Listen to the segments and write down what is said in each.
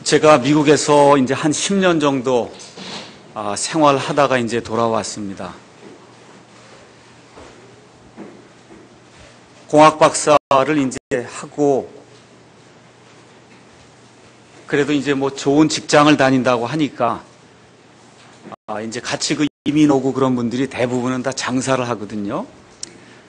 제가 미국에서 이제 한 10년 정도 생활하다가 이제 돌아왔습니다. 공학 박사를 이제 하고, 그래도 이제 뭐 좋은 직장을 다닌다고 하니까, 이제 같이 그 이민 오고 그런 분들이 대부분은 다 장사를 하거든요.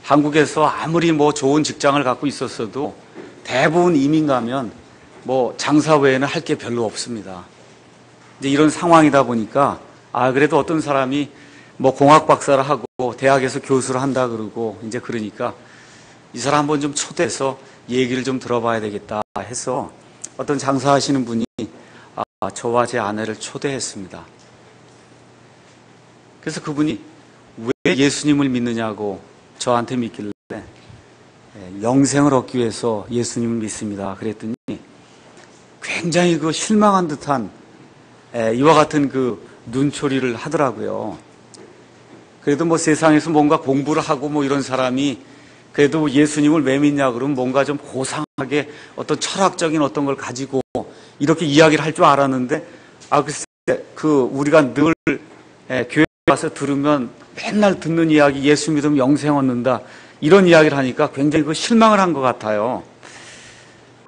한국에서 아무리 뭐 좋은 직장을 갖고 있었어도 대부분 이민 가면 뭐 장사 외에는 할 게 별로 없습니다. 이제 이런 상황이다 보니까 그래도 어떤 사람이 뭐 공학 박사를 하고 대학에서 교수를 한다 그러고 이제 그러니까 이 사람 한번 좀 초대해서 얘기를 좀 들어봐야 되겠다 해서 어떤 장사하시는 분이 저와 제 아내를 초대했습니다. 그래서 그분이 왜 예수님을 믿느냐고 저한테 믿길래 영생을 얻기 위해서 예수님을 믿습니다. 그랬더니 굉장히 그 실망한 듯한 이와 같은 그 눈초리를 하더라고요. 그래도 뭐 세상에서 뭔가 공부를 하고 뭐 이런 사람이 그래도 예수님을 왜 믿냐 그러면 뭔가 좀 고상하게 어떤 철학적인 어떤 걸 가지고 이렇게 이야기를 할 줄 알았는데 글쎄 우리가 늘 교회 와서 들으면 맨날 듣는 이야기 예수 믿으면 영생 얻는다 이런 이야기를 하니까 굉장히 그 실망을 한 것 같아요.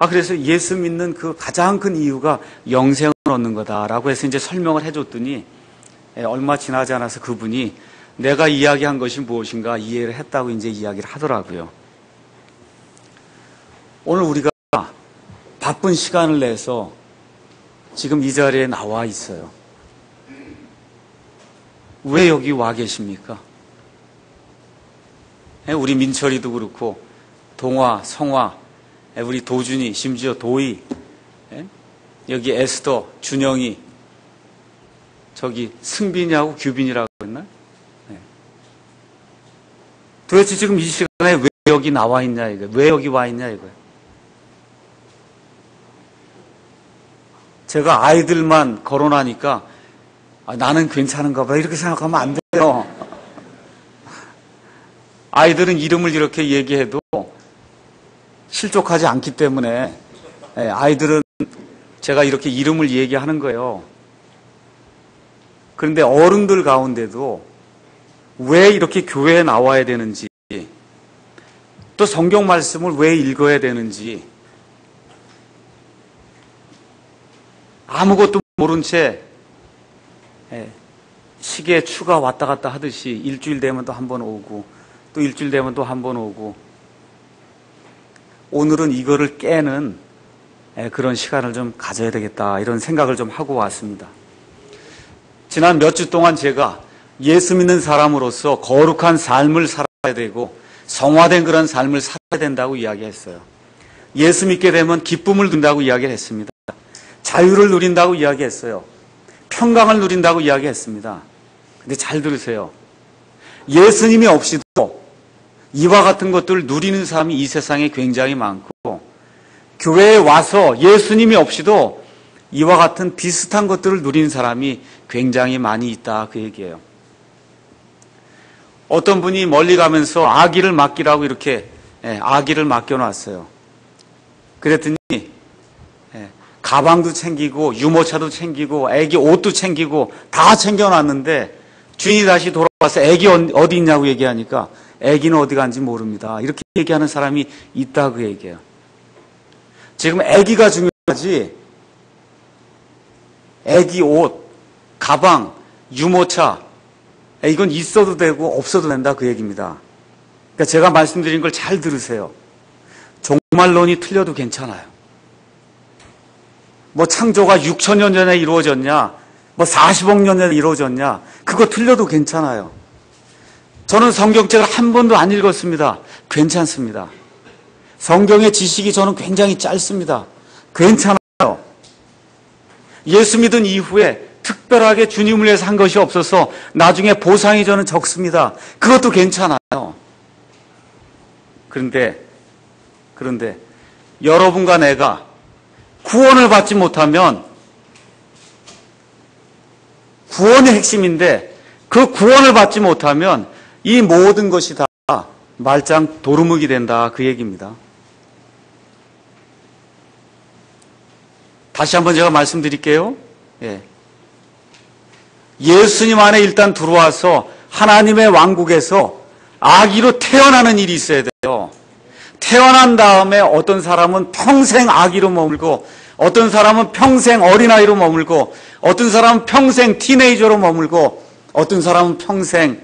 그래서 예수 믿는 그 가장 큰 이유가 영생을 얻는 거다라고 해서 이제 설명을 해줬더니 얼마 지나지 않아서 그분이 내가 이야기한 것이 무엇인가 이해를 했다고 이제 이야기를 하더라고요. 오늘 우리가 바쁜 시간을 내서 지금 이 자리에 나와 있어요. 왜 여기 와 계십니까? 우리 민철이도 그렇고 동화, 성화, 우리 도준이, 심지어 도희, 여기 에스더, 준영이, 저기 승빈이하고 규빈이라고 했나? 도대체 지금 이 시간에 왜 여기 나와 있냐 이거? 왜 여기 와 있냐 이거예요. 제가 아이들만 거론하니까 나는 괜찮은가 봐 이렇게 생각하면 안 돼요. 아이들은 이름을 이렇게 얘기해도 실족하지 않기 때문에 아이들은 제가 이렇게 이름을 얘기하는 거예요. 그런데 어른들 가운데도 왜 이렇게 교회에 나와야 되는지, 또 성경 말씀을 왜 읽어야 되는지, 아무것도 모른 채 시계에 추가 왔다 갔다 하듯이 일주일 되면 또 한 번 오고 또 일주일 되면 또 한 번 오고, 오늘은 이거를 깨는 그런 시간을 좀 가져야 되겠다 이런 생각을 좀 하고 왔습니다. 지난 몇 주 동안 제가 예수 믿는 사람으로서 거룩한 삶을 살아야 되고 성화된 그런 삶을 살아야 된다고 이야기했어요. 예수 믿게 되면 기쁨을 누린다고 이야기를 했습니다. 자유를 누린다고 이야기했어요. 평강을 누린다고 이야기했습니다. 근데 잘 들으세요. 예수님이 없이도 이와 같은 것들을 누리는 사람이 이 세상에 굉장히 많고, 교회에 와서 예수님이 없이도 이와 같은 비슷한 것들을 누리는 사람이 굉장히 많이 있다 그 얘기예요. 어떤 분이 멀리 가면서 아기를 맡기라고 이렇게 아기를 맡겨놨어요. 그랬더니 가방도 챙기고 유모차도 챙기고 아기 옷도 챙기고 다 챙겨놨는데 주인이 다시 돌아와서 아기 어디 있냐고 얘기하니까 아기는 어디 간지 모릅니다. 이렇게 얘기하는 사람이 있다 그 얘기예요. 지금 아기가 중요하지 아기 옷, 가방, 유모차 이건 있어도 되고 없어도 된다 그 얘기입니다. 그러니까 제가 말씀드린 걸 잘 들으세요. 종말론이 틀려도 괜찮아요. 뭐 창조가 6천년 전에 이루어졌냐, 뭐 40억 년 전에 이루어졌냐, 그거 틀려도 괜찮아요. 저는 성경책을 한 번도 안 읽었습니다. 괜찮습니다. 성경의 지식이 저는 굉장히 짧습니다. 괜찮아요. 예수 믿은 이후에 특별하게 주님을 위해서 한 것이 없어서 나중에 보상이 저는 적습니다. 그것도 괜찮아요. 그런데 여러분과 내가 구원을 받지 못하면, 구원이 핵심인데 그 구원을 받지 못하면 이 모든 것이 다 말짱 도루묵이 된다 그 얘기입니다. 다시 한번 제가 말씀드릴게요. 예. 예수님 안에 일단 들어와서 하나님의 왕국에서 아기로 태어나는 일이 있어야 돼요. 태어난 다음에 어떤 사람은 평생 아기로 머물고, 어떤 사람은 평생 어린아이로 머물고, 어떤 사람은 평생 티네이저로 머물고, 어떤 사람은 평생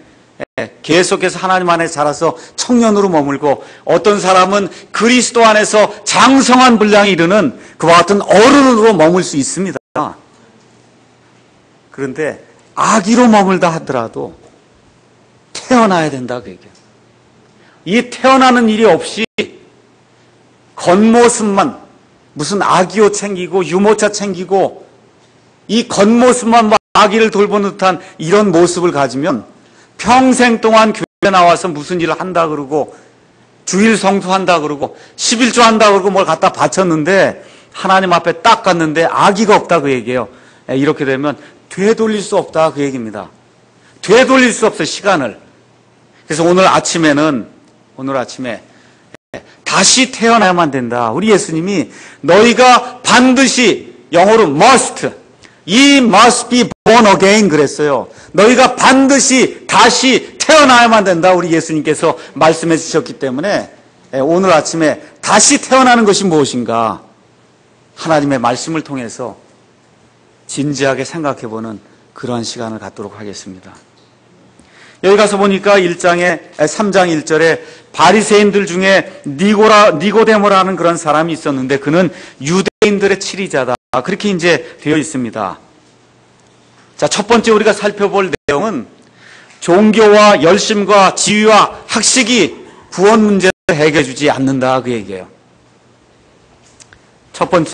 계속해서 하나님 안에 자라서 청년으로 머물고, 어떤 사람은 그리스도 안에서 장성한 분량에 이르는 그와 같은 어른으로 머물 수 있습니다. 그런데 아기로 머물다 하더라도 태어나야 된다 그 얘기예요. 이 태어나는 일이 없이 겉모습만, 무슨 아기옷 챙기고 유모차 챙기고 이 겉모습만 아기를 돌보는 듯한 이런 모습을 가지면 평생 동안 교회 나와서 무슨 일을 한다 그러고 주일 성수한다 그러고 11조 한다 그러고 뭘 갖다 바쳤는데 하나님 앞에 딱 갔는데 아기가 없다 그 얘기예요. 이렇게 되면 되돌릴 수 없다 그 얘기입니다. 되돌릴 수 없어 시간을. 그래서 오늘 아침에 다시 태어나야만 된다. 우리 예수님이 너희가 반드시, 영어로 must, ye must be born again 그랬어요. 너희가 반드시 다시 태어나야만 된다. 우리 예수님께서 말씀해 주셨기 때문에 오늘 아침에 다시 태어나는 것이 무엇인가 하나님의 말씀을 통해서 진지하게 생각해보는 그러한 시간을 갖도록 하겠습니다. 여기 가서 보니까 3장 1절에 바리새인들 중에 니고데모라는 그런 사람이 있었는데 그는 유대인들의 치리자다. 그렇게 이제 되어 있습니다. 자, 첫 번째 우리가 살펴볼 내용은 종교와 열심과 지위와 학식이 구원 문제를 해결해 주지 않는다 그 얘기예요. 첫 번째,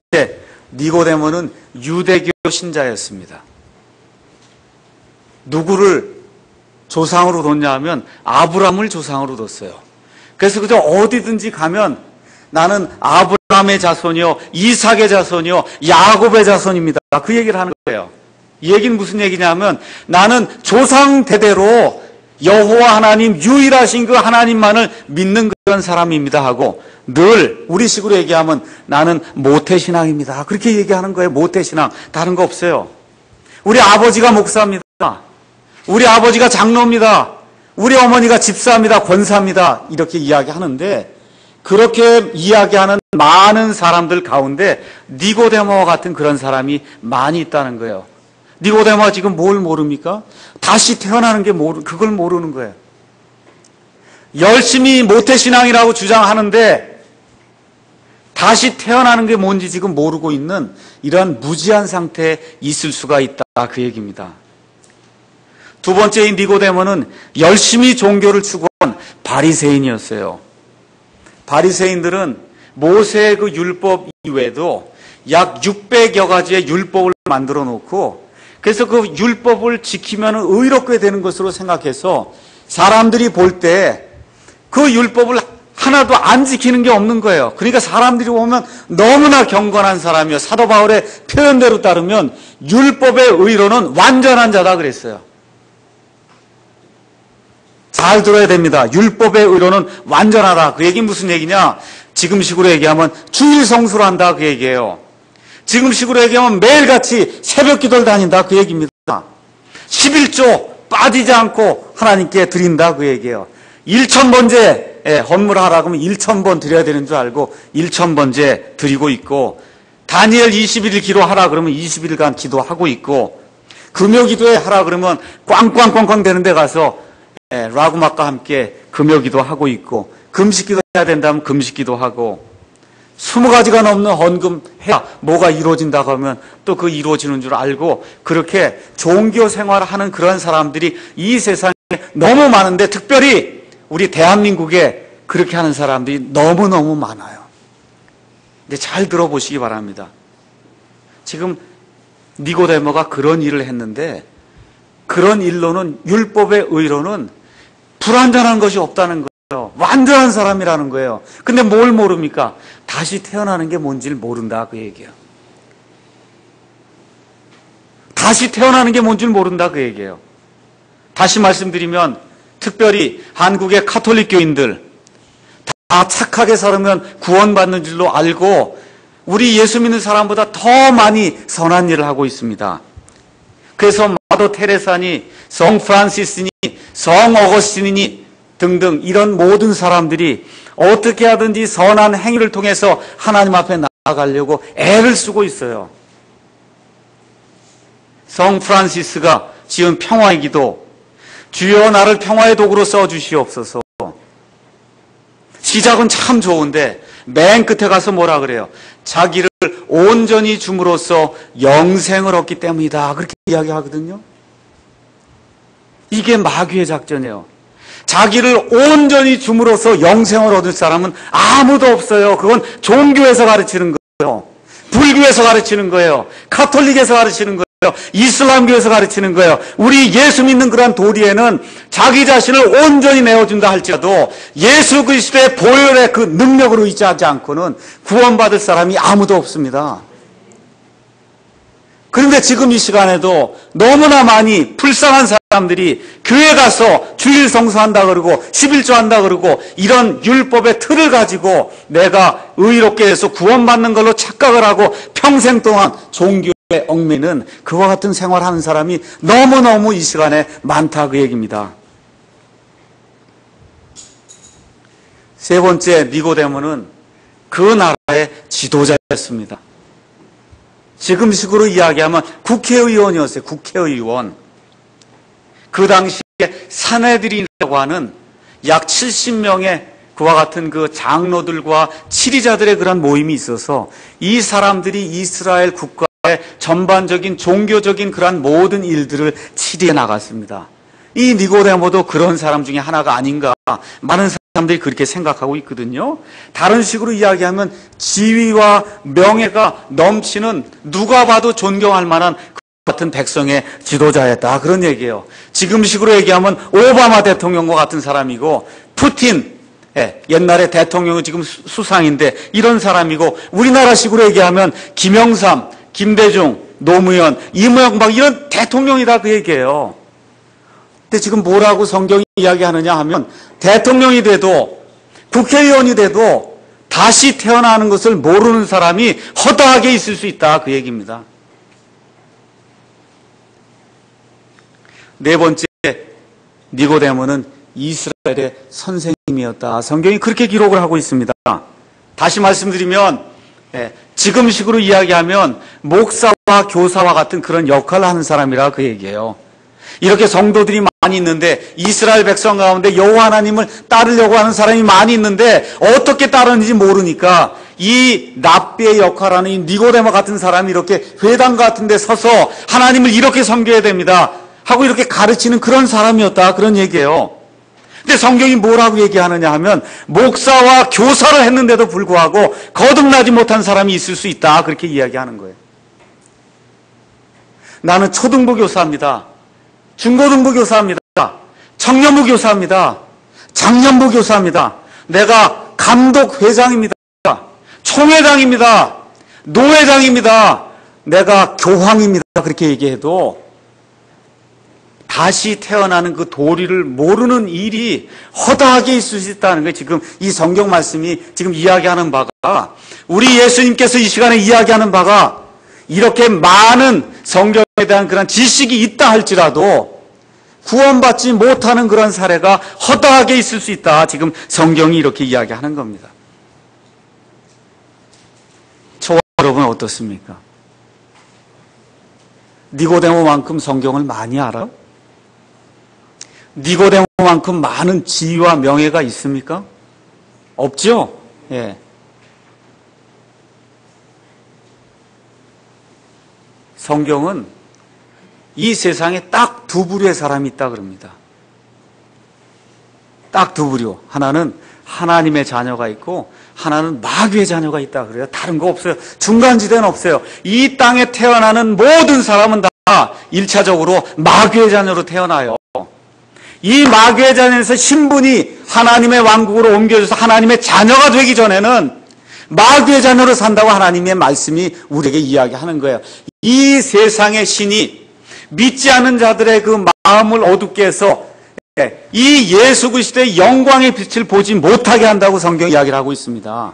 니고데모는 유대교 신자였습니다. 누구를 조상으로 뒀냐 하면 아브라함을 조상으로 뒀어요. 그래서 그저 어디든지 가면 나는 아브라함의 자손이요, 이삭의 자손이요, 야곱의 자손입니다. 그 얘기를 하는 거예요. 이 얘기는 무슨 얘기냐면 나는 조상 대대로 여호와 하나님, 유일하신 그 하나님만을 믿는 그런 사람입니다 하고 늘 우리식으로 얘기하면 나는 모태신앙입니다. 그렇게 얘기하는 거예요. 모태신앙. 다른 거 없어요. 우리 아버지가 목사입니다. 우리 아버지가 장로입니다. 우리 어머니가 집사입니다. 권사입니다. 이렇게 이야기하는데 그렇게 이야기하는 많은 사람들 가운데 니고데모와 같은 그런 사람이 많이 있다는 거예요. 니고데모가 지금 뭘 모릅니까? 다시 태어나는 게 그걸 모르는 거예요. 열심히 모태신앙이라고 주장하는데 다시 태어나는 게 뭔지 지금 모르고 있는 이런 무지한 상태에 있을 수가 있다 그 얘기입니다. 두 번째인 니고데모는 열심히 종교를 추구한 바리새인이었어요. 바리새인들은 모세의 그 율법 이외에도 약 600여 가지의 율법을 만들어 놓고 그래서 그 율법을 지키면 의롭게 되는 것으로 생각해서 사람들이 볼 때 그 율법을 하나도 안 지키는 게 없는 거예요. 그러니까 사람들이 보면 너무나 경건한 사람이요. 사도 바울의 표현대로 따르면 율법의 의로는 완전한 자다 그랬어요. 잘 들어야 됩니다. 율법의 의로는 완전하다. 그 얘기는 무슨 얘기냐? 지금식으로 얘기하면 주일 성수를 한다 그 얘기예요. 지금식으로 얘기하면 매일같이 새벽 기도를 다닌다 그 얘기입니다. 11조 빠지지 않고 하나님께 드린다 그 얘기예요. 1000번째 헌물하라 그러면 1000번 드려야 되는 줄 알고 1000번째 드리고 있고 다니엘 21일 기도하라 그러면 20일간 기도하고 있고 금요 기도회 하라 그러면 꽝꽝꽝꽝 되는 데 가서 라구막과 함께 금요 기도하고 있고 금식 기도해야 된다면 금식 기도하고 20가지가 넘는 헌금 해야 뭐가 이루어진다고 하면 또 그 이루어지는 줄 알고 그렇게 종교 생활을 하는 그런 사람들이 이 세상에 너무 많은데 특별히 우리 대한민국에 그렇게 하는 사람들이 너무너무 많아요. 근데 잘 들어보시기 바랍니다. 지금 니고데모가 그런 일을 했는데 그런 일로는 율법의 의로는 불완전한 것이 없다는 거예요. 완전한 사람이라는 거예요. 근데 뭘 모릅니까? 다시 태어나는 게 뭔지를 모른다 그 얘기예요. 다시 태어나는 게 뭔지를 모른다 그 얘기예요. 다시 말씀드리면 특별히 한국의 카톨릭 교인들 다 착하게 살으면 구원받는 줄로 알고 우리 예수 믿는 사람보다 더 많이 선한 일을 하고 있습니다. 그래서 마더 테레사니, 성 프란시스니, 성 어거스틴이니 등등 이런 모든 사람들이 어떻게 하든지 선한 행위를 통해서 하나님 앞에 나아가려고 애를 쓰고 있어요. 성 프란시스가 지은 평화의 기도, 주여 나를 평화의 도구로 써주시옵소서. 시작은 참 좋은데 맨 끝에 가서 뭐라 그래요? 자기를 온전히 줌으로써 영생을 얻기 때문이다. 그렇게 이야기하거든요. 이게 마귀의 작전이에요. 자기를 온전히 줌으로써 영생을 얻을 사람은 아무도 없어요. 그건 종교에서 가르치는 거예요. 불교에서 가르치는 거예요. 카톨릭에서 가르치는 거예요. 이슬람교에서 가르치는 거예요. 우리 예수 믿는 그런 도리에는 자기 자신을 온전히 내어준다 할지라도 예수 그리스도의 보혈의 그 능력으로 의지하지 않고는 구원받을 사람이 아무도 없습니다. 그런데 지금 이 시간에도 너무나 많이 불쌍한 사람들이 교회 가서 주일 성수한다 그러고 11조 한다 그러고 이런 율법의 틀을 가지고 내가 의롭게 해서 구원받는 걸로 착각을 하고 평생 동안 종교에 얽매는 그와 같은 생활하는 사람이 너무너무 이 시간에 많다 그 얘기입니다. 세 번째, 니고데모는 그 나라의 지도자였습니다. 지금식으로 이야기하면 국회의원이었어요. 국회의원. 그 당시에 사내들이라고 하는 약 70명의 그와 같은 그 장로들과 치리자들의 그런 모임이 있어서 이 사람들이 이스라엘 국가의 전반적인 종교적인 그런 모든 일들을 치리해 나갔습니다. 이 니고데모도 그런 사람 중에 하나가 아닌가 많은 사람들이 그렇게 생각하고 있거든요. 다른 식으로 이야기하면 지위와 명예가 넘치는 누가 봐도 존경할 만한 그 같은 백성의 지도자였다 그런 얘기예요. 지금식으로 얘기하면 오바마 대통령과 같은 사람이고 푸틴 옛날에 대통령은 지금 수상인데 이런 사람이고 우리나라식으로 얘기하면 김영삼, 김대중, 노무현, 이명박 이런 대통령이다 그 얘기예요. 근데 지금 뭐라고 성경이 이야기하느냐 하면 대통령이 돼도 국회의원이 돼도 다시 태어나는 것을 모르는 사람이 허다하게 있을 수 있다 그 얘기입니다. 네 번째, 니고데모는 이스라엘의 선생님이었다. 성경이 그렇게 기록을 하고 있습니다. 다시 말씀드리면 지금식으로 이야기하면 목사와 교사와 같은 그런 역할을 하는 사람이라 그 얘기예요. 이렇게 성도들이 많이 있는데 이스라엘 백성 가운데 여호와 하나님을 따르려고 하는 사람이 많이 있는데 어떻게 따르는지 모르니까 이 랍비의 역할하는 이 니고데모 같은 사람이 이렇게 회당 같은 데 서서 하나님을 이렇게 섬겨야 됩니다 하고 이렇게 가르치는 그런 사람이었다 그런 얘기예요. 근데 성경이 뭐라고 얘기하느냐 하면 목사와 교사를 했는데도 불구하고 거듭나지 못한 사람이 있을 수 있다 그렇게 이야기하는 거예요. 나는 초등부 교사입니다. 중고등부 교사입니다. 청년부 교사입니다. 장년부 교사입니다. 내가 감독 회장입니다. 총회장입니다. 노회장입니다. 내가 교황입니다. 그렇게 얘기해도 다시 태어나는 그 도리를 모르는 일이 허다하게 있을 수 있다는 거예요. 지금 이 성경 말씀이 지금 이야기하는 바가 우리 예수님께서 이 시간에 이야기하는 바가 이렇게 많은 성경에 대한 그런 지식이 있다 할지라도 구원받지 못하는 그런 사례가 허다하게 있을 수 있다. 지금 성경이 이렇게 이야기하는 겁니다. 저와 여러분 어떻습니까? 니고데모만큼 성경을 많이 알아요? 니고데모만큼 많은 지위와 명예가 있습니까? 없죠? 예. 성경은 이 세상에 딱 두 부류의 사람이 있다 그럽니다. 딱 두 부류. 하나는 하나님의 자녀가 있고 하나는 마귀의 자녀가 있다 그래요. 다른 거 없어요. 중간지대는 없어요. 이 땅에 태어나는 모든 사람은 다 1차적으로 마귀의 자녀로 태어나요. 이 마귀의 자녀에서 신분이 하나님의 왕국으로 옮겨져서 하나님의 자녀가 되기 전에는 마귀의 자녀로 산다고 하나님의 말씀이 우리에게 이야기하는 거예요. 이 세상의 신이 믿지 않는 자들의 그 마음을 어둡게 해서 이 예수 그리스도의 영광의 빛을 보지 못하게 한다고 성경이 이야기를 하고 있습니다.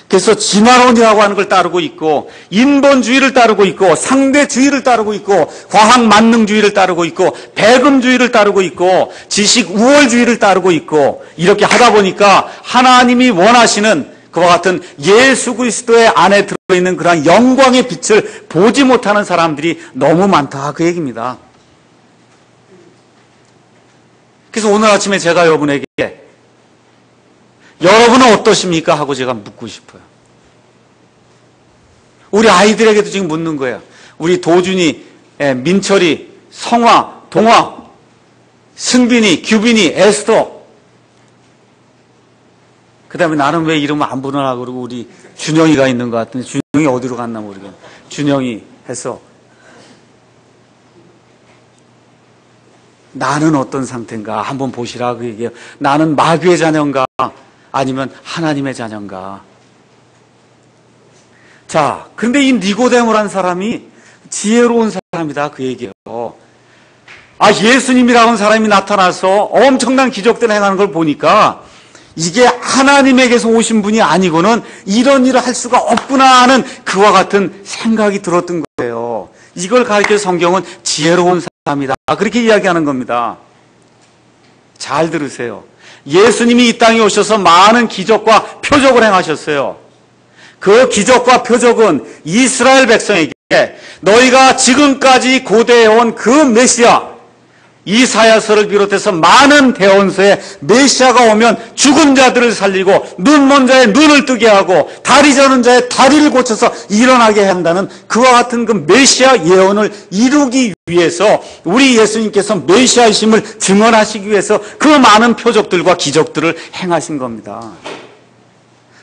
그래서 진화론이라고 하는 걸 따르고 있고, 인본주의를 따르고 있고, 상대주의를 따르고 있고, 과학만능주의를 따르고 있고, 배금주의를 따르고 있고, 지식 우월주의를 따르고 있고, 이렇게 하다 보니까 하나님이 원하시는 그와 같은 예수 그리스도의 안에 들어있는 그런 영광의 빛을 보지 못하는 사람들이 너무 많다, 그 얘기입니다. 그래서 오늘 아침에 제가 여러분에게 여러분은 어떠십니까? 하고 제가 묻고 싶어요. 우리 아이들에게도 지금 묻는 거예요. 우리 도준이, 민철이, 성화, 동화, 승빈이, 규빈이, 에스더. 그 다음에 나는 왜 이름 안 부르나 그러고 우리 준영이가 있는 것 같은데 준영이 어디로 갔나 모르겠네. 준영이 해서 나는 어떤 상태인가 한번 보시라 그 얘기예요. 나는 마귀의 자녀인가 아니면 하나님의 자녀인가. 자, 그런데 이 니고데모라는 사람이 지혜로운 사람이다 그 얘기예요. 예수님이라고 하는 사람이 나타나서 엄청난 기적들을 행하는 걸 보니까 이게 하나님에게서 오신 분이 아니고는 이런 일을 할 수가 없구나 하는 그와 같은 생각이 들었던 거예요. 이걸 가리켜서 성경은 지혜로운 사람이다 그렇게 이야기하는 겁니다. 잘 들으세요. 예수님이 이 땅에 오셔서 많은 기적과 표적을 행하셨어요. 그 기적과 표적은 이스라엘 백성에게 너희가 지금까지 고대해온 그 메시아, 이사야서를 비롯해서 많은 대원서에 메시아가 오면 죽은 자들을 살리고 눈 먼 자의 눈을 뜨게 하고 다리 저는 자의 다리를 고쳐서 일어나게 한다는 그와 같은 그 메시아 예언을 이루기 위해서 우리 예수님께서 메시아이심을 증언하시기 위해서 그 많은 표적들과 기적들을 행하신 겁니다.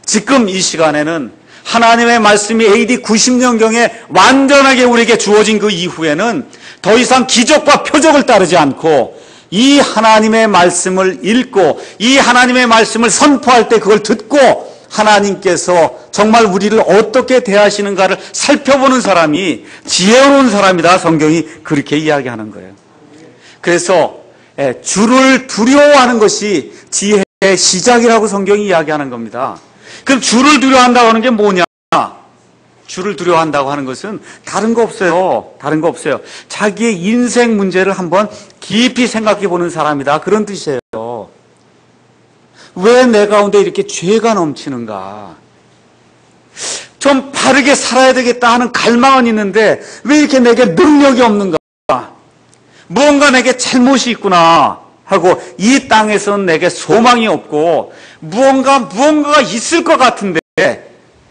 지금 이 시간에는 하나님의 말씀이 AD 90년경에 완전하게 우리에게 주어진 그 이후에는 더 이상 기적과 표적을 따르지 않고 이 하나님의 말씀을 읽고 이 하나님의 말씀을 선포할 때 그걸 듣고 하나님께서 정말 우리를 어떻게 대하시는가를 살펴보는 사람이 지혜로운 사람이다. 성경이 그렇게 이야기하는 거예요. 그래서 주를 두려워하는 것이 지혜의 시작이라고 성경이 이야기하는 겁니다. 그럼 주를 두려워한다고 하는 게 뭐냐? 주를 두려워한다고 하는 것은 다른 거 없어요. 다른 거 없어요. 자기의 인생 문제를 한번 깊이 생각해 보는 사람이다. 그런 뜻이에요. 왜 내 가운데 이렇게 죄가 넘치는가? 좀 바르게 살아야 되겠다 하는 갈망은 있는데 왜 이렇게 내게 능력이 없는가? 무언가 내게 잘못이 있구나 하고 이 땅에서는 내게 소망이 없고 무언가가 있을 것 같은데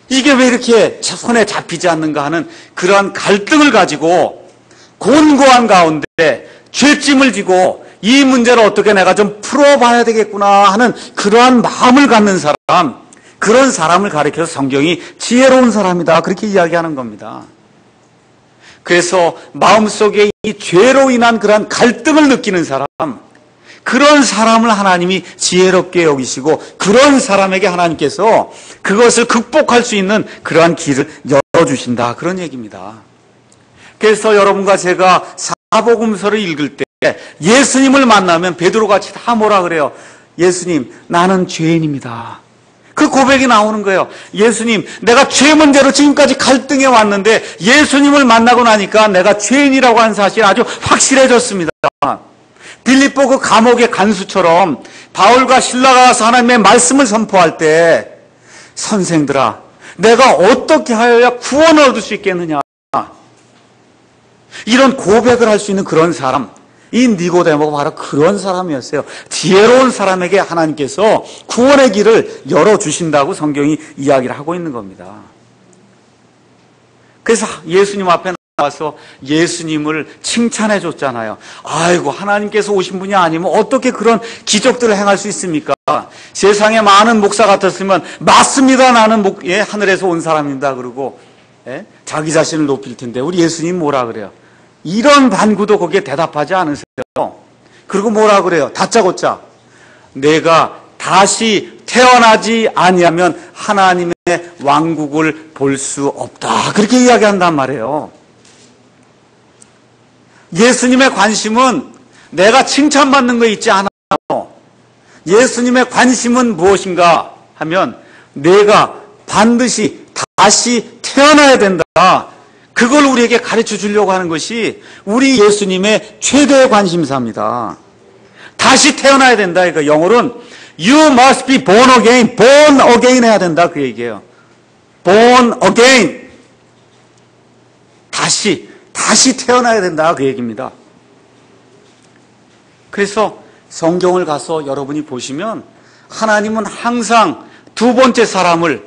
이게 왜 이렇게 손에 잡히지 않는가 하는 그러한 갈등을 가지고 곤고한 가운데 죄짐을 지고 이 문제를 어떻게 내가 좀 풀어봐야 되겠구나 하는 그러한 마음을 갖는 사람, 그런 사람을 가리켜서 성경이 지혜로운 사람이다 그렇게 이야기하는 겁니다. 그래서 마음속에 이 죄로 인한 그러한 갈등을 느끼는 사람, 그런 사람을 하나님이 지혜롭게 여기시고 그런 사람에게 하나님께서 그것을 극복할 수 있는 그러한 길을 열어주신다 그런 얘기입니다. 그래서 여러분과 제가 사복음서를 읽을 때 예수님을 만나면 베드로같이 다 뭐라 그래요? 예수님, 나는 죄인입니다. 그 고백이 나오는 거예요. 예수님, 내가 죄 문제로 지금까지 갈등해 왔는데 예수님을 만나고 나니까 내가 죄인이라고 하는 사실이 아주 확실해졌습니다. 빌립보 그 감옥의 간수처럼 바울과 실라가 가서 하나님의 말씀을 선포할 때 선생들아, 내가 어떻게 하여야 구원을 얻을 수 있겠느냐, 이런 고백을 할 수 있는 그런 사람, 이 니고데모가 바로 그런 사람이었어요. 지혜로운 사람에게 하나님께서 구원의 길을 열어주신다고 성경이 이야기를 하고 있는 겁니다. 그래서 예수님 앞에 나와서 예수님을 칭찬해 줬잖아요. 아이고, 하나님께서 오신 분이 아니면 어떻게 그런 기적들을 행할 수 있습니까? 세상에 많은 목사 같았으면 맞습니다, 나는 하늘에서 온 사람입니다 그러고 자기 자신을 높일 텐데 우리 예수님 뭐라 그래요? 이런 반구도 거기에 대답하지 않으세요. 그리고 뭐라 그래요? 다짜고짜 내가 다시 태어나지 아니하면 하나님의 왕국을 볼 수 없다 그렇게 이야기한단 말이에요. 예수님의 관심은 내가 칭찬받는 거 있지 않아요. 예수님의 관심은 무엇인가 하면 내가 반드시 다시 태어나야 된다. 그걸 우리에게 가르쳐 주려고 하는 것이 우리 예수님의 최대의 관심사입니다. 다시 태어나야 된다. 그러니까 영어로는 You must be born again. born again 해야 된다. 그 얘기예요. born again. 다시 태어나야 된다. 그 얘기입니다. 그래서 성경을 가서 여러분이 보시면 하나님은 항상 두 번째 사람을,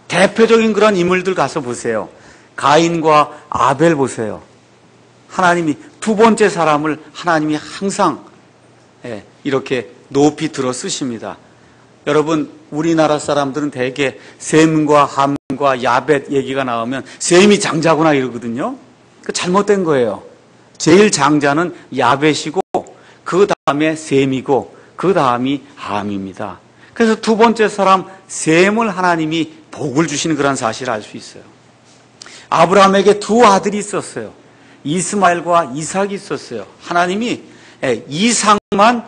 대표적인 그런 인물들 가서 보세요. 가인과 아벨 보세요. 하나님이 두 번째 사람을 하나님이 항상 이렇게 높이 들어 쓰십니다. 여러분, 우리나라 사람들은 대개 셈과 함과 야벳 얘기가 나오면 셈이 장자구나 이러거든요. 그 잘못된 거예요. 제일 장자는 야벳이고 그 다음에 셈이고 그 다음이 함입니다. 그래서 두 번째 사람 셈을 하나님이 복을 주시는 그런 사실을 알 수 있어요. 아브라함에게 두 아들이 있었어요. 이스마엘과 이삭이 있었어요. 하나님이 이삭만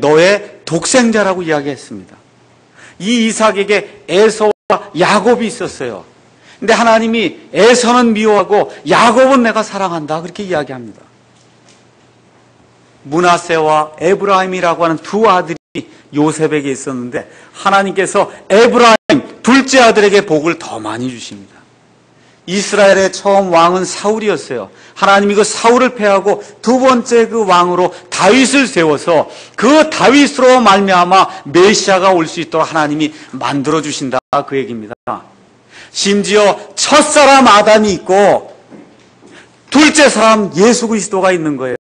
너의 독생자라고 이야기했습니다. 이 이삭에게 에서와 야곱이 있었어요. 근데 하나님이 에서는 미워하고 야곱은 내가 사랑한다 그렇게 이야기합니다. 므낫세와 에브라임이라고 하는 두 아들이 요셉에게 있었는데 하나님께서 에브라임 둘째 아들에게 복을 더 많이 주십니다. 이스라엘의 처음 왕은 사울이었어요. 하나님이 그 사울을 패하고 두 번째 그 왕으로 다윗을 세워서 그 다윗으로 말미암아 메시아가 올 수 있도록 하나님이 만들어 주신다 그 얘기입니다. 심지어 첫사람 아담이 있고 둘째 사람 예수 그리스도가 있는 거예요.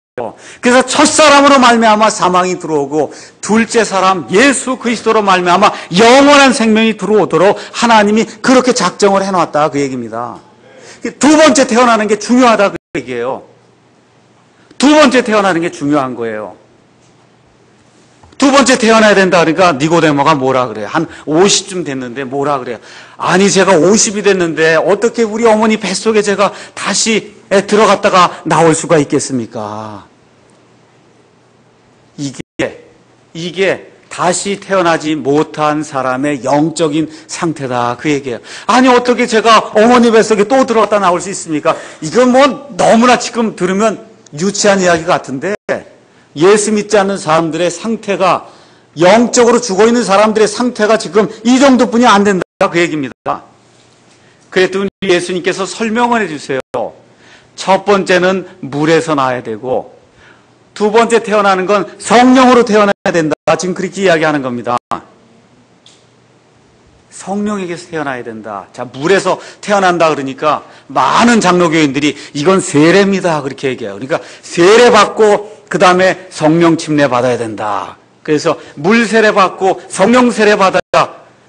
그래서 첫사람으로 말미암아 사망이 들어오고 둘째 사람 예수 그리스도로 말미암아 영원한 생명이 들어오도록 하나님이 그렇게 작정을 해놨다 그 얘기입니다. 두 번째 태어나는 게 중요하다 그 얘기예요. 두 번째 태어나는 게 중요한 거예요. 두 번째 태어나야 된다 그러니까 니고데모가 뭐라 그래요? 한 50쯤 됐는데 뭐라 그래요? 아니 제가 50이 됐는데 어떻게 우리 어머니 뱃속에 제가 다시 들어갔다가 나올 수가 있겠습니까? 이게 다시 태어나지 못한 사람의 영적인 상태다 그 얘기예요. 아니 어떻게 제가 어머니 뱃속에 또 들어갔다 나올 수 있습니까? 이건 뭐 너무나 지금 들으면 유치한 이야기 같은데 예수 믿지 않는 사람들의 상태가, 영적으로 죽어있는 사람들의 상태가 지금 이 정도뿐이 안 된다 그 얘기입니다. 그랬더니 예수님께서 설명을 해주세요. 첫 번째는 물에서 나야 되고 두 번째 태어나는 건 성령으로 태어나야 된다. 지금 그렇게 이야기하는 겁니다. 성령에게서 태어나야 된다. 자, 물에서 태어난다 그러니까 많은 장로교인들이 이건 세례입니다. 그렇게 얘기해요. 그러니까 세례 받고 그 다음에 성령 침례 받아야 된다. 그래서 물 세례 받고 성령 세례 받아야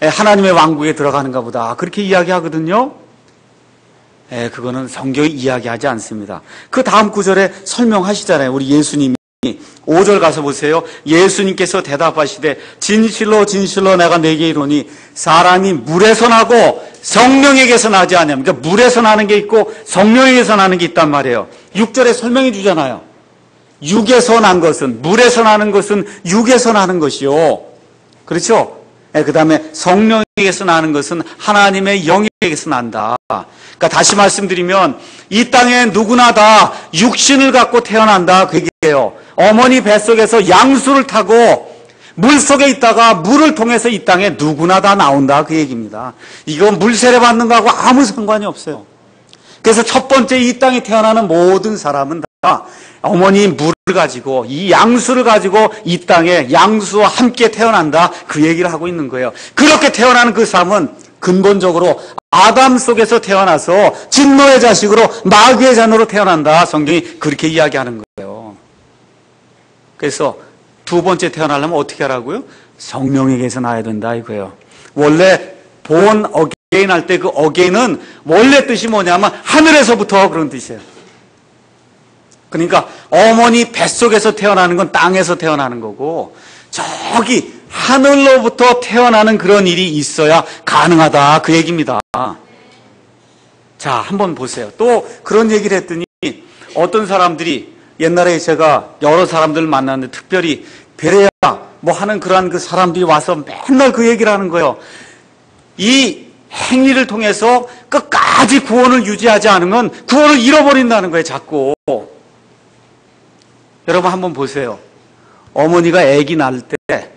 하나님의 왕국에 들어가는가 보다. 그렇게 이야기하거든요. 그거는 성경이 이야기하지 않습니다. 그 다음 구절에 설명하시잖아요. 우리 예수님이 5절 가서 보세요. 예수님께서 대답하시되 진실로 진실로 내가 네게 이르노니 사람이 물에서 나고 성령에게서 나지 않으면, 그러니까 물에서 나는 게 있고 성령에게서 나는 게 있단 말이에요. 6절에 설명해 주잖아요. 육에서 난 것은, 물에서 나는 것은 육에서 나는 것이요. 그렇죠? 그 다음에 성령에게서 나는 것은 하나님의 영에게서 난다. 그러니까 다시 말씀드리면 이 땅에 누구나 다 육신을 갖고 태어난다 그 얘기예요. 어머니 뱃속에서 양수를 타고 물속에 있다가 물을 통해서 이 땅에 누구나 다 나온다 그 얘기입니다. 이건 물세례 받는 거하고 아무 상관이 없어요. 그래서 첫 번째 이 땅에 태어나는 모든 사람은 다 어머니 물을 가지고 이 양수를 가지고 이 땅에 양수와 함께 태어난다 그 얘기를 하고 있는 거예요. 그렇게 태어나는 그 사람은 근본적으로 아담 속에서 태어나서 진노의 자식으로 마귀의 자녀로 태어난다. 성경이 그렇게 이야기하는 거예요. 그래서 두 번째 태어나려면 어떻게 하라고요? 성령에게서 나야 된다 이거예요. 원래 born again 할 때 그 again은 원래 뜻이 뭐냐면 하늘에서부터 그런 뜻이에요. 그러니까 어머니 뱃속에서 태어나는 건 땅에서 태어나는 거고 저기 하늘로부터 태어나는 그런 일이 있어야 가능하다 그 얘기입니다. 자, 한번 보세요. 또 그런 얘기를 했더니 어떤 사람들이, 옛날에 제가 여러 사람들을 만났는데 특별히 베레야 뭐 하는 그러한 그 사람들이 와서 맨날 그 얘기를 하는 거예요. 이 행위를 통해서 끝까지 구원을 유지하지 않으면 구원을 잃어버린다는 거예요, 자꾸. 여러분 한번 보세요. 어머니가 아기 낳을 때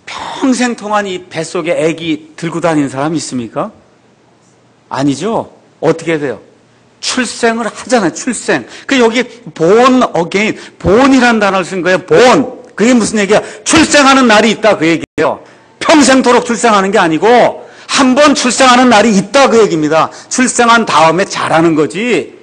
평생 동안 이 뱃속에 아기 들고 다니는 사람 있습니까? 아니죠. 어떻게 돼요? 출생을 하잖아요. 출생. 그 여기 born again, born이라는 단어를 쓴 거예요. born. 그게 무슨 얘기야? 출생하는 날이 있다 그 얘기예요. 평생토록 출생하는 게 아니고 한 번 출생하는 날이 있다 그 얘기입니다. 출생한 다음에 자라는 거지.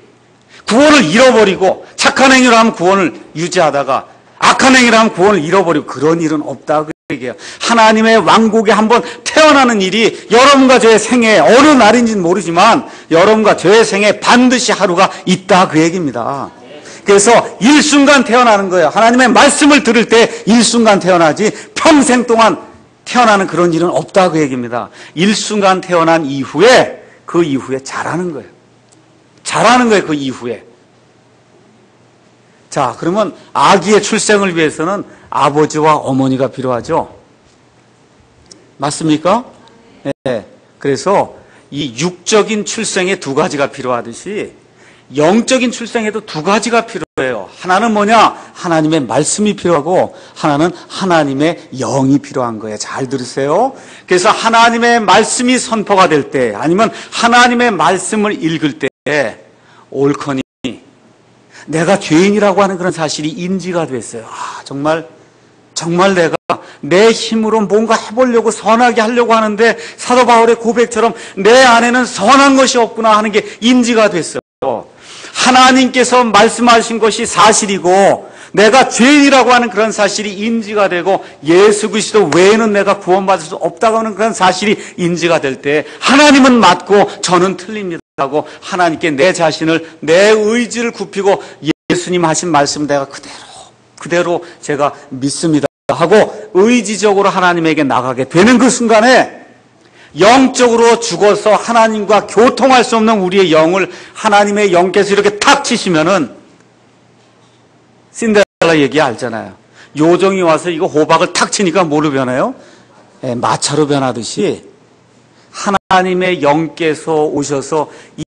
구원을 잃어버리고 착한 행위를 하면 구원을 유지하다가 악한 행위를 하면 구원을 잃어버리고 그런 일은 없다 그 얘기예요. 하나님의 왕국에 한번 태어나는 일이 여러분과 저의 생애 어느 날인지는 모르지만 여러분과 저의 생에 반드시 하루가 있다 그 얘기입니다. 그래서 일순간 태어나는 거예요. 하나님의 말씀을 들을 때 일순간 태어나지 평생 동안 태어나는 그런 일은 없다 그 얘기입니다. 일순간 태어난 이후에 그 이후에 자라는 거예요. 자라는 거예요. 그 이후에. 자, 그러면 아기의 출생을 위해서는 아버지와 어머니가 필요하죠. 맞습니까? 네. 그래서 이 육적인 출생에 두 가지가 필요하듯이 영적인 출생에도 두 가지가 필요해요. 하나는 뭐냐? 하나님의 말씀이 필요하고 하나는 하나님의 영이 필요한 거예요. 잘 들으세요. 그래서 하나님의 말씀이 선포가 될 때 아니면 하나님의 말씀을 읽을 때 옳거니 내가 죄인이라고 하는 그런 사실이 인지가 됐어요. 아, 정말 내가 내 힘으로 뭔가 해보려고 선하게 하려고 하는데 사도 바울의 고백처럼 내 안에는 선한 것이 없구나 하는 게 인지가 됐어요. 하나님께서 말씀하신 것이 사실이고 내가 죄인이라고 하는 그런 사실이 인지가 되고 예수 그리스도 외에는 내가 구원받을 수 없다고 하는 그런 사실이 인지가 될 때 하나님은 맞고 저는 틀립니다 하고 하나님께 내 자신을 내 의지를 굽히고 예수님 하신 말씀 내가 그대로 제가 믿습니다 하고 의지적으로 하나님에게 나가게 되는 그 순간에 영적으로 죽어서 하나님과 교통할 수 없는 우리의 영을 하나님의 영께서 이렇게 탁 치시면은 신데렐라 얘기 알잖아요. 요정이 와서 이거 호박을 탁 치니까 뭐로 변해요? 마차로 변하듯이 하나님의 영께서 오셔서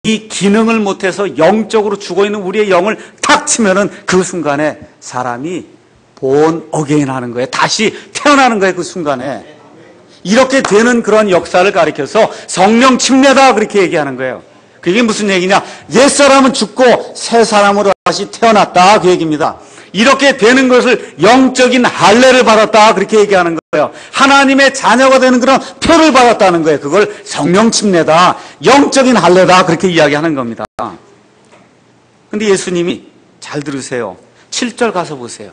이 기능을 못해서 영적으로 죽어있는 우리의 영을 탁 치면은 그 순간에 사람이 born again 하는 거예요. 다시 태어나는 거예요. 그 순간에. 이렇게 되는 그런 역사를 가리켜서 성령 침례다 그렇게 얘기하는 거예요. 그게 무슨 얘기냐? 옛사람은 죽고 새 사람으로 다시 태어났다 그 얘기입니다. 이렇게 되는 것을 영적인 할례를 받았다 그렇게 얘기하는 거예요. 하나님의 자녀가 되는 그런 표를 받았다는 거예요. 그걸 성령 침례다, 영적인 할례다 그렇게 이야기하는 겁니다. 근데 예수님이 잘 들으세요. 7절 가서 보세요.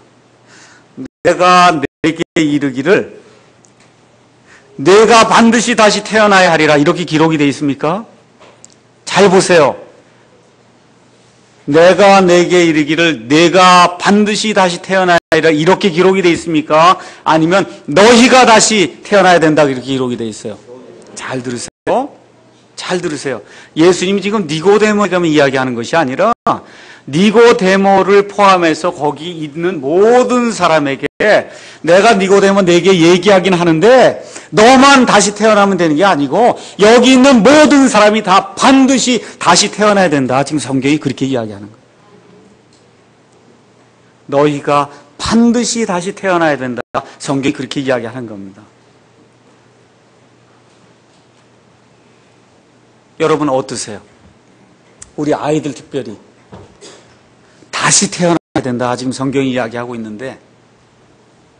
내가 내게 이르기를 내가 반드시 다시 태어나야 하리라 이렇게 기록이 되어 있습니까? 잘 보세요. 내가 내게 이르기를 내가 반드시 다시 태어나야 하리라 이렇게 기록이 되어 있습니까? 아니면 너희가 다시 태어나야 된다 이렇게 기록이 되어 있어요. 잘 들으세요. 잘 들으세요. 예수님이 지금 니고데모에게 이야기하는 것이 아니라 니고데모를 포함해서 거기 있는 모든 사람에게 내가 니고데모 내게 얘기하긴 하는데 너만 다시 태어나면 되는 게 아니고 여기 있는 모든 사람이 다 반드시 다시 태어나야 된다. 지금 성경이 그렇게 이야기하는 거예요. 너희가 반드시 다시 태어나야 된다. 성경이 그렇게 이야기하는 겁니다. 여러분 어떠세요? 우리 아이들 특별히 다시 태어나야 된다. 지금 성경이 이야기하고 있는데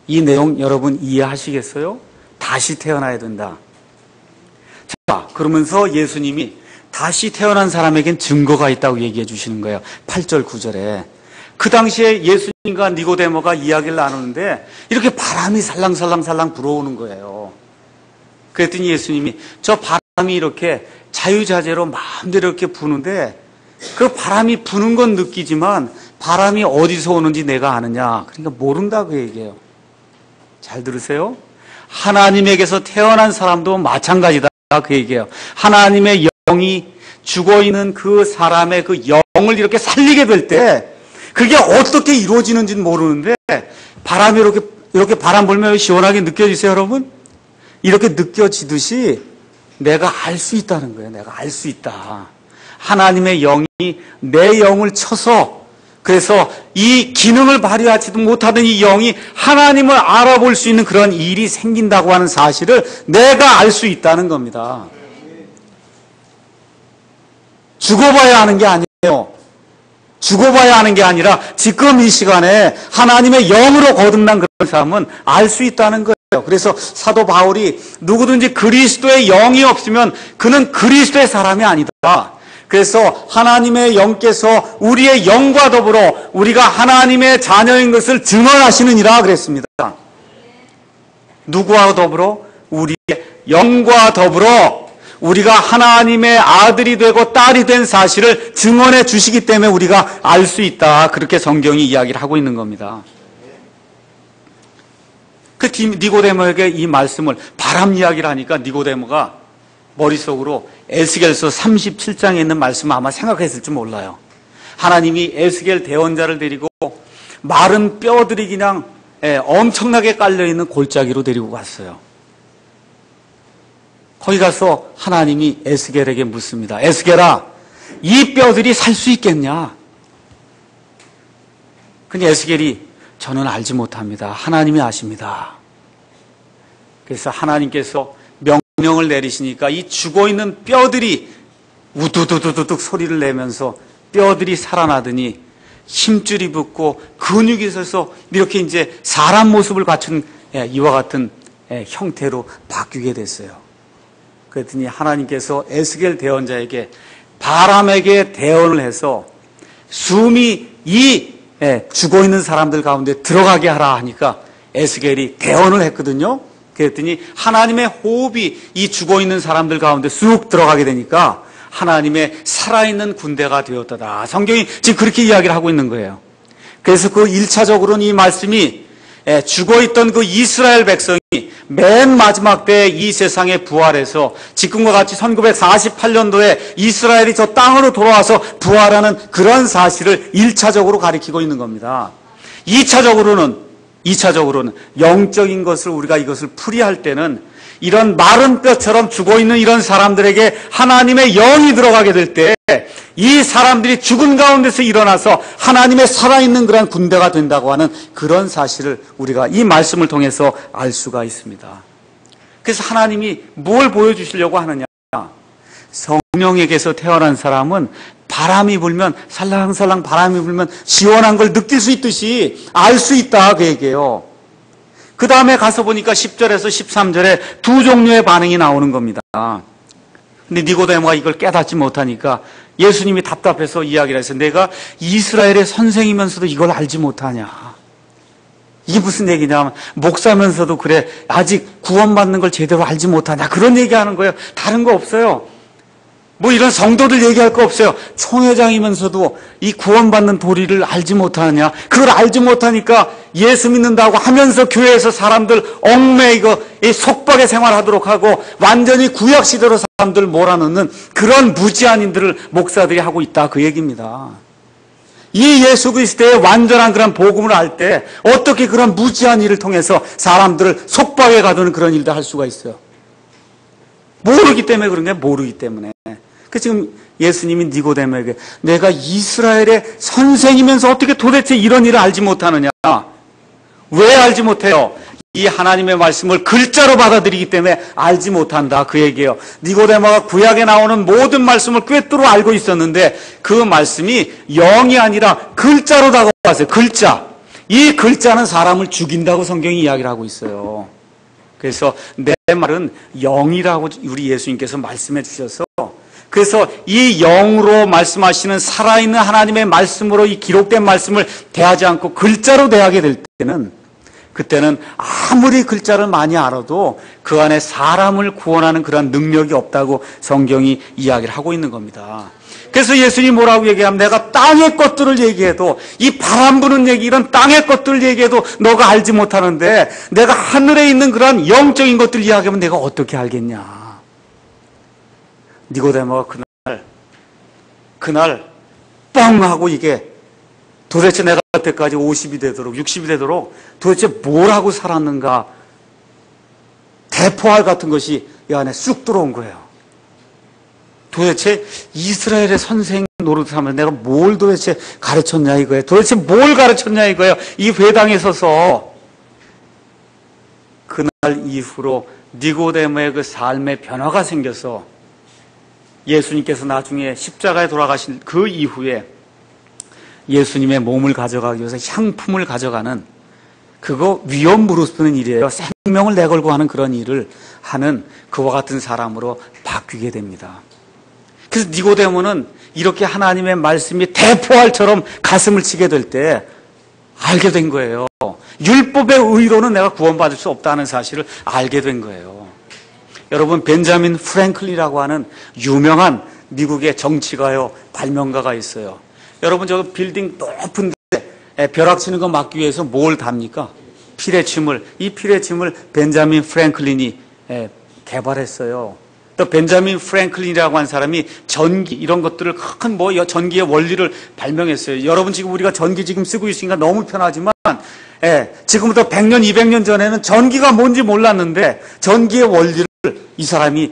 이 내용 여러분 이해하시겠어요? 다시 태어나야 된다. 자, 그러면서 예수님이 다시 태어난 사람에겐 증거가 있다고 얘기해 주시는 거예요. 8절 9절에. 그 당시에 예수님과 니고데모가 이야기를 나누는데 이렇게 바람이 살랑살랑 불어오는 거예요. 그랬더니 예수님이 저 바람이 이렇게 자유자재로 마음대로 이렇게 부는데 그 바람이 부는 건 느끼지만 바람이 어디서 오는지 내가 아느냐? 그러니까 모른다 그 얘기예요. 잘 들으세요? 하나님에게서 태어난 사람도 마찬가지다 그 얘기예요. 하나님의 영이 죽어있는 그 사람의 그 영을 이렇게 살리게 될 때 그게 어떻게 이루어지는지는 모르는데 바람이 이렇게 바람 불면 시원하게 느껴지세요 여러분? 이렇게 느껴지듯이 내가 알 수 있다는 거예요. 내가 알 수 있다. 하나님의 영이 내 영을 쳐서, 그래서 이 기능을 발휘하지도 못하던 이 영이 하나님을 알아볼 수 있는 그런 일이 생긴다고 하는 사실을 내가 알 수 있다는 겁니다. 죽어봐야 하는 게 아니에요. 죽어봐야 하는 게 아니라 지금 이 시간에 하나님의 영으로 거듭난 그런 사람은 알 수 있다는 거예요. 그래서 사도 바울이 누구든지 그리스도의 영이 없으면 그는 그리스도의 사람이 아니다. 그래서 하나님의 영께서 우리의 영과 더불어 우리가 하나님의 자녀인 것을 증언하시느니라 그랬습니다. 누구와 더불어? 우리의 영과 더불어 우리가 하나님의 아들이 되고 딸이 된 사실을 증언해 주시기 때문에 우리가 알 수 있다. 그렇게 성경이 이야기를 하고 있는 겁니다. 그 니고데모에게 이 말씀을 바람 이야기를 하니까 니고데모가 머릿속으로 에스겔서 37장에 있는 말씀을 아마 생각했을지 몰라요. 하나님이 에스겔 대언자를 데리고 마른 뼈들이 그냥 엄청나게 깔려있는 골짜기로 데리고 갔어요. 거기 가서 하나님이 에스겔에게 묻습니다. 에스겔아, 이 뼈들이 살 수 있겠냐? 근데 에스겔이 저는 알지 못합니다. 하나님이 아십니다. 그래서 하나님께서 명령을 내리시니까 이 죽어있는 뼈들이 우두두두둑 소리를 내면서 뼈들이 살아나더니 힘줄이 붙고 근육이 서서 이렇게 이제 사람 모습을 갖춘 이와 같은 형태로 바뀌게 됐어요. 그랬더니 하나님께서 에스겔 대언자에게 바람에게 대언을 해서 숨이 이 죽어있는 사람들 가운데 들어가게 하라 하니까 에스겔이 대언을 했거든요. 그랬더니 하나님의 호흡이 이 죽어있는 사람들 가운데 쑥 들어가게 되니까 하나님의 살아있는 군대가 되었다. 성경이 지금 그렇게 이야기를 하고 있는 거예요. 그래서 그 1차적으로는 이 말씀이 죽어있던 그 이스라엘 백성이 맨 마지막 때에 이 세상에 부활해서 지금과 같이 1948년도에 이스라엘이 저 땅으로 돌아와서 부활하는 그런 사실을 1차적으로 가리키고 있는 겁니다. 2차적으로는 영적인 것을 우리가 이것을 풀이할 때는 이런 마른 뼈처럼 죽어있는 이런 사람들에게 하나님의 영이 들어가게 될 때 이 사람들이 죽은 가운데서 일어나서 하나님의 살아있는 그런 군대가 된다고 하는 그런 사실을 우리가 이 말씀을 통해서 알 수가 있습니다. 그래서 하나님이 뭘 보여주시려고 하느냐? 성령에게서 태어난 사람은 바람이 불면 살랑살랑 바람이 불면 시원한 걸 느낄 수 있듯이 알 수 있다 그 얘기예요. 그 다음에 가서 보니까 10절에서 13절에 두 종류의 반응이 나오는 겁니다. 근데 니고데모가 이걸 깨닫지 못하니까 예수님이 답답해서 이야기를 해서 내가 이스라엘의 선생이면서도 이걸 알지 못하냐. 이게 무슨 얘기냐면 목사면서도 그래 아직 구원받는 걸 제대로 알지 못하냐. 그런 얘기하는 거예요. 다른 거 없어요. 뭐 이런 성도들 얘기할 거 없어요. 총회장이면서도 이 구원받는 도리를 알지 못하느냐. 그걸 알지 못하니까 예수 믿는다고 하면서 교회에서 사람들 얽매이고 이 속박의 생활하도록 하고 완전히 구약시대로 사람들 몰아넣는 그런 무지한 일들을 목사들이 하고 있다 그 얘기입니다. 이 예수 그리스도의 완전한 그런 복음을 알 때 어떻게 그런 무지한 일을 통해서 사람들을 속박에 가두는 그런 일도 할 수가 있어요. 모르기 때문에 그런 게 모르기 때문에. 그 지금 예수님이 니고데모에게 내가 이스라엘의 선생이면서 어떻게 도대체 이런 일을 알지 못하느냐? 왜 알지 못해요? 이 하나님의 말씀을 글자로 받아들이기 때문에 알지 못한다 그 얘기예요. 니고데모가 구약에 나오는 모든 말씀을 꿰뚫어 알고 있었는데 그 말씀이 영이 아니라 글자로 다가왔어요. 글자. 이 글자는 사람을 죽인다고 성경이 이야기를 하고 있어요. 그래서 내 말은 영이라고 우리 예수님께서 말씀해 주셔서 그래서 이 영으로 말씀하시는 살아있는 하나님의 말씀으로 이 기록된 말씀을 대하지 않고 글자로 대하게 될 때는 그때는 아무리 글자를 많이 알아도 그 안에 사람을 구원하는 그런 능력이 없다고 성경이 이야기를 하고 있는 겁니다. 그래서 예수님이 뭐라고 얘기하면 내가 땅의 것들을 얘기해도 이 바람 부는 얘기 이런 땅의 것들을 얘기해도 너가 알지 못하는데 내가 하늘에 있는 그런 영적인 것들 이야기하면 내가 어떻게 알겠냐. 니고데모가 그날 뻥 하고 이게 도대체 내가 그때까지 50이 되도록 60이 되도록 도대체 뭘 하고 살았는가 대포알 같은 것이 이 안에 쑥 들어온 거예요. 도대체 이스라엘의 선생 노릇하면 내가 뭘 도대체 가르쳤냐 이거예요. 도대체 뭘 가르쳤냐 이거예요. 이 회당에 서서. 그날 이후로 니고데모의 그 삶의 변화가 생겨서 예수님께서 나중에 십자가에 돌아가신 그 이후에 예수님의 몸을 가져가기 위해서 향품을 가져가는, 그거 위험 무릅쓰는 일이에요. 생명을 내걸고 하는 그런 일을 하는 그와 같은 사람으로 바뀌게 됩니다. 그래서 니고데모는 이렇게 하나님의 말씀이 대포알처럼 가슴을 치게 될 때 알게 된 거예요. 율법의 의로는 내가 구원받을 수 없다는 사실을 알게 된 거예요. 여러분, 벤자민 프랭클린이라고 하는 유명한 미국의 정치가요, 발명가가 있어요. 여러분, 저 빌딩 높은데 벼락 치는 거 막기 위해서 뭘 답니까? 피레침을. 이 피레침을 벤자민 프랭클린이 개발했어요. 또 벤자민 프랭클린이라고 하는 사람이 전기 이런 것들을 큰 전기의 원리를 발명했어요. 여러분, 지금 우리가 전기 지금 쓰고 있으니까 너무 편하지만 지금부터 100년, 200년 전에는 전기가 뭔지 몰랐는데 전기의 원리를 이 사람이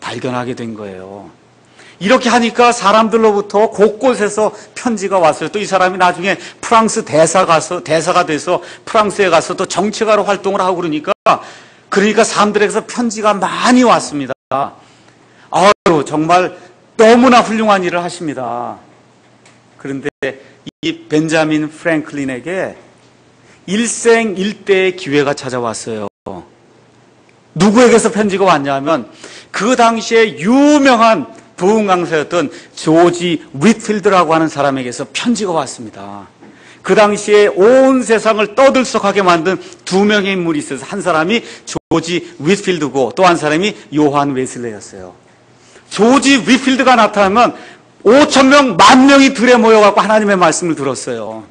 발견하게 된 거예요. 이렇게 하니까 사람들로부터 곳곳에서 편지가 왔어요. 또 이 사람이 나중에 프랑스 대사가 돼서 프랑스에 가서 또 정치가로 활동을 하고 그러니까 사람들에게서 편지가 많이 왔습니다. 아유, 정말 너무나 훌륭한 일을 하십니다. 그런데 이 벤자민 프랭클린에게 일생일대의 기회가 찾아왔어요. 누구에게서 편지가 왔냐면 그 당시에 유명한 부흥 강사였던 조지 윗필드라고 하는 사람에게서 편지가 왔습니다. 그 당시에 온 세상을 떠들썩하게 만든 두 명의 인물이 있어서 한 사람이 조지 윗필드고 또 한 사람이 요한 웨슬레였어요. 조지 윗필드가 나타나면 5,000명, 10,000명이 들에 모여갖고 하나님의 말씀을 들었어요.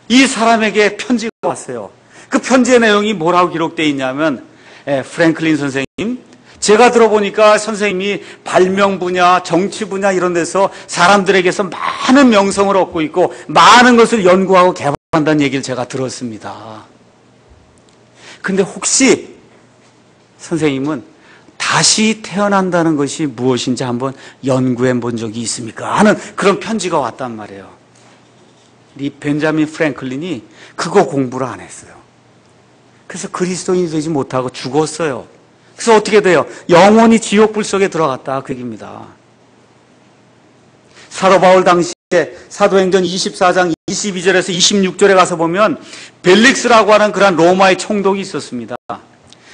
이 사람에게 편지가 왔어요. 그 편지의 내용이 뭐라고 기록되어 있냐면, 프랭클린 선생님, 제가 들어보니까 선생님이 발명 분야, 정치 분야 이런 데서 사람들에게서 많은 명성을 얻고 있고 많은 것을 연구하고 개발한다는 얘기를 제가 들었습니다. 근데 혹시 선생님은 다시 태어난다는 것이 무엇인지 한번 연구해 본 적이 있습니까? 하는 그런 편지가 왔단 말이에요. 이 벤자민 프랭클린이 그거 공부를 안 했어요. 그래서 그리스도인이 되지 못하고 죽었어요. 그래서 어떻게 돼요? 영원히 지옥불 속에 들어갔다, 그 얘기입니다. 사도 바울 당시에 사도행전 24장 22절에서 26절에 가서 보면 벨릭스라고 하는 그런 로마의 총독이 있었습니다.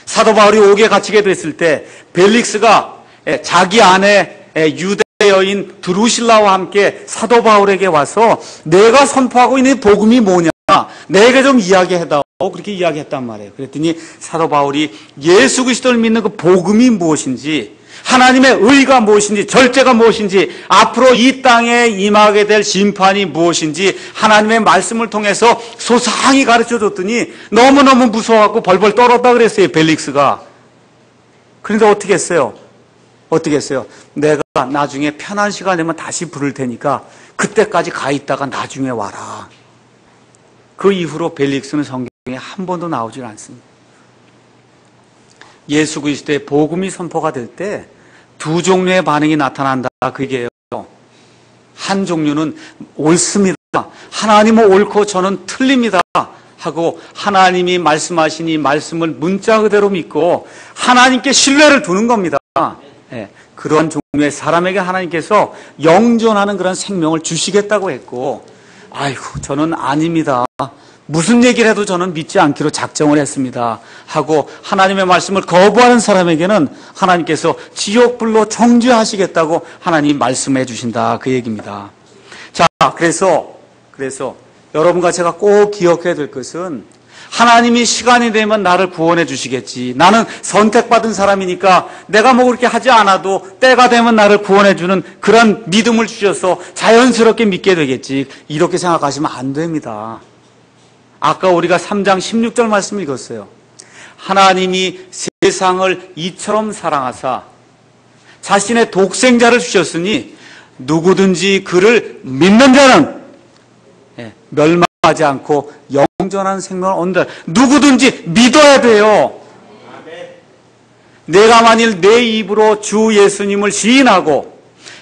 사도 바울이 옥에 갇히게 됐을 때 벨릭스가 자기 아내 유대 여인 드루실라와 함께 사도 바울에게 와서 내가 선포하고 있는 복음이 뭐냐, 내게 좀 이야기해다오, 그렇게 이야기했단 말이에요. 그랬더니 사도 바울이 예수 그리스도를 믿는 그 복음이 무엇인지, 하나님의 의가 무엇인지, 절제가 무엇인지, 앞으로 이 땅에 임하게 될 심판이 무엇인지 하나님의 말씀을 통해서 소상히 가르쳐줬더니 너무너무 무서워갖고 벌벌 떨었다 그랬어요, 벨릭스가. 그런데 어떻게 했어요? 내가 나중에 편한 시간 되면 다시 부를 테니까 그때까지 가 있다가 나중에 와라. 그 이후로 벨릭스는 성경에 한 번도 나오질 않습니다. 예수 그리스도의 복음이 선포가 될 때 두 종류의 반응이 나타난다, 그게요. 한 종류는 옳습니다, 하나님은 옳고 저는 틀립니다 하고 하나님이 말씀하신 이 말씀을 문자 그대로 믿고 하나님께 신뢰를 두는 겁니다. 그런 종류의 사람에게 하나님께서 영존하는 그런 생명을 주시겠다고 했고, 아이고 저는 아닙니다, 무슨 얘기를 해도 저는 믿지 않기로 작정을 했습니다 하고 하나님의 말씀을 거부하는 사람에게는 하나님께서 지옥불로 정죄하시겠다고 하나님 말씀해 주신다, 그 얘기입니다. 자, 그래서 여러분과 제가 꼭 기억해야 될 것은 하나님이 시간이 되면 나를 구원해 주시겠지, 나는 선택받은 사람이니까 내가 뭐 그렇게 하지 않아도 때가 되면 나를 구원해 주는 그런 믿음을 주셔서 자연스럽게 믿게 되겠지, 이렇게 생각하시면 안 됩니다. 아까 우리가 3장 16절 말씀 읽었어요. 하나님이 세상을 이처럼 사랑하사 자신의 독생자를 주셨으니 누구든지 그를 믿는 자는 멸망하지 않고 영원한 생명을 얻는다. 누구든지 믿어야 돼요. 내가 만일 내 입으로 주 예수님을 시인하고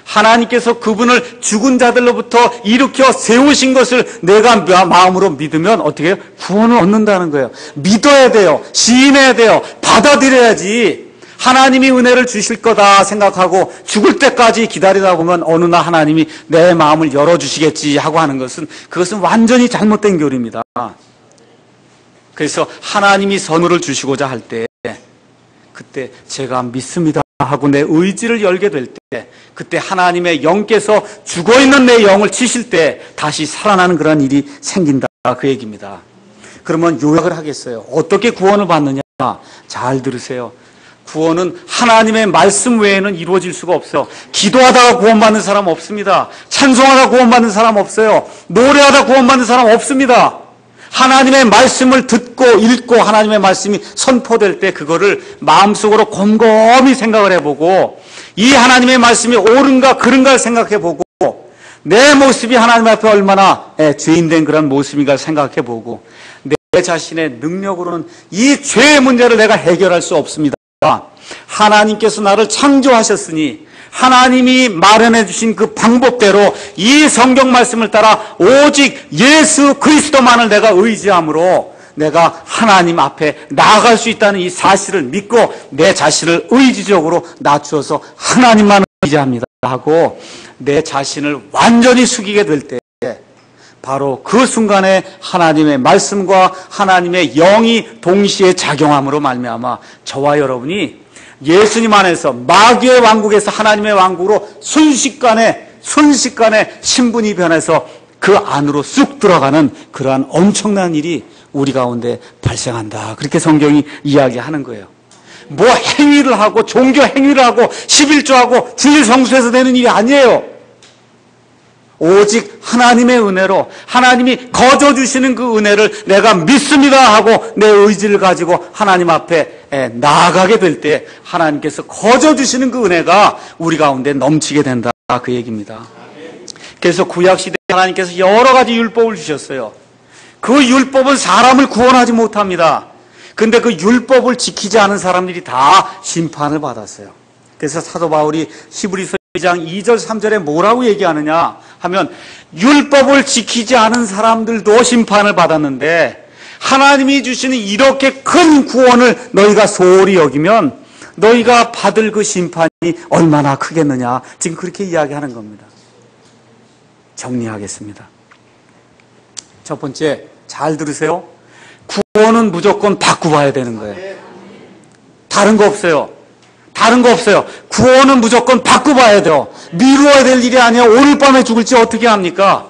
하나님께서 그분을 죽은 자들로부터 일으켜 세우신 것을 내가 마음으로 믿으면 어떻게 해요? 구원을 얻는다는 거예요. 믿어야 돼요. 시인해야 돼요. 받아들여야지. 하나님이 은혜를 주실 거다 생각하고 죽을 때까지 기다리다 보면 어느 날 하나님이 내 마음을 열어주시겠지 하고 하는 것은, 그것은 완전히 잘못된 교리입니다. 그래서 하나님이 선물을 주시고자 할 때, 그때 제가 믿습니다 하고 내 의지를 열게 될 때, 그때 하나님의 영께서 죽어있는 내 영을 치실 때 다시 살아나는 그런 일이 생긴다, 그 얘기입니다. 그러면 요약을 하겠어요. 어떻게 구원을 받느냐? 잘 들으세요. 구원은 하나님의 말씀 외에는 이루어질 수가 없어요. 기도하다가 구원받는 사람 없습니다. 찬송하다 구원받는 사람 없어요. 노래하다 구원받는 사람 없습니다. 하나님의 말씀을 듣고 읽고 하나님의 말씀이 선포될 때 그거를 마음속으로 곰곰이 생각을 해보고, 이 하나님의 말씀이 옳은가 그른가 생각해보고, 내 모습이 하나님 앞에 얼마나 죄인된 그런 모습인가 생각해보고, 내 자신의 능력으로는 이 죄의 문제를 내가 해결할 수 없습니다. 하나님께서 나를 창조하셨으니 하나님이 마련해 주신 그 방법대로 이 성경 말씀을 따라 오직 예수 그리스도만을 내가 의지함으로 내가 하나님 앞에 나아갈 수 있다는 이 사실을 믿고 내 자신을 의지적으로 낮추어서 하나님만을 의지합니다 하고 내 자신을 완전히 숙이게 될 때, 바로 그 순간에 하나님의 말씀과 하나님의 영이 동시에 작용함으로 말미암아 저와 여러분이 예수님 안에서 마귀의 왕국에서 하나님의 왕국으로 순식간에 신분이 변해서 그 안으로 쑥 들어가는 그러한 엄청난 일이 우리 가운데 발생한다. 그렇게 성경이 이야기하는 거예요. 뭐 행위를 하고 종교 행위를 하고 11조하고 주일 성수해서 되는 일이 아니에요. 오직 하나님의 은혜로 하나님이 거저주시는 그 은혜를 내가 믿습니다 하고 내 의지를 가지고 하나님 앞에 나아가게 될 때 하나님께서 거저주시는 그 은혜가 우리 가운데 넘치게 된다, 그 얘기입니다. 그래서 구약시대에 하나님께서 여러 가지 율법을 주셨어요. 그 율법은 사람을 구원하지 못합니다. 근데 그 율법을 지키지 않은 사람들이 다 심판을 받았어요. 그래서 사도 바울이 히브리서 2장 2절 3절에 뭐라고 얘기하느냐 하면, 율법을 지키지 않은 사람들도 심판을 받았는데 하나님이 주시는 이렇게 큰 구원을 너희가 소홀히 여기면 너희가 받을 그 심판이 얼마나 크겠느냐, 지금 그렇게 이야기하는 겁니다. 정리하겠습니다. 첫 번째, 잘 들으세요. 구원은 무조건 받고 봐야 되는 거예요. 다른 거 없어요. 다른 거 없어요. 구원은 무조건 받고 봐야 돼요. 미루어야 될 일이 아니에요. 오늘 밤에 죽을지 어떻게 합니까?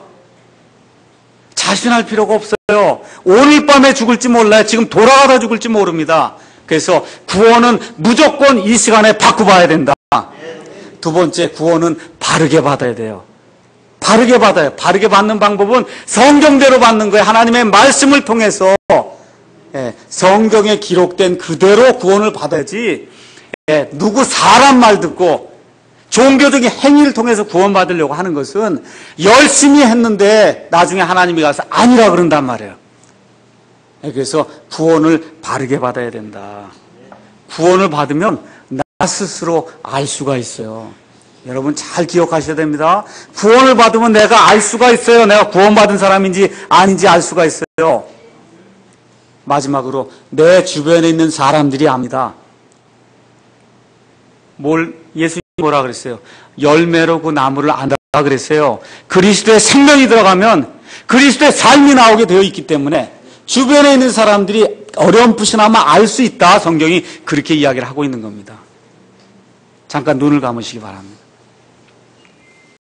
자신할 필요가 없어요. 오늘 밤에 죽을지 몰라요. 지금 돌아가다 죽을지 모릅니다. 그래서 구원은 무조건 이 시간에 받고 봐야 된다. 두 번째, 구원은 바르게 받아야 돼요. 바르게 받아요. 바르게 받는 방법은 성경대로 받는 거예요. 하나님의 말씀을 통해서 성경에 기록된 그대로 구원을 받아야지, 누구 사람 말 듣고 종교적인 행위를 통해서 구원받으려고 하는 것은 열심히 했는데 나중에 하나님이 가서 아니라 그런단 말이에요. 그래서 구원을 바르게 받아야 된다. 구원을 받으면 나 스스로 알 수가 있어요. 여러분 잘 기억하셔야 됩니다. 구원을 받으면 내가 알 수가 있어요. 내가 구원받은 사람인지 아닌지 알 수가 있어요. 마지막으로 내 주변에 있는 사람들이 압니다. 예수님이 뭐라 그랬어요? 열매로 그 나무를 안다 그랬어요. 그리스도의 생명이 들어가면 그리스도의 삶이 나오게 되어 있기 때문에 주변에 있는 사람들이 어렴풋이나마 알 수 있다. 성경이 그렇게 이야기를 하고 있는 겁니다. 잠깐 눈을 감으시기 바랍니다.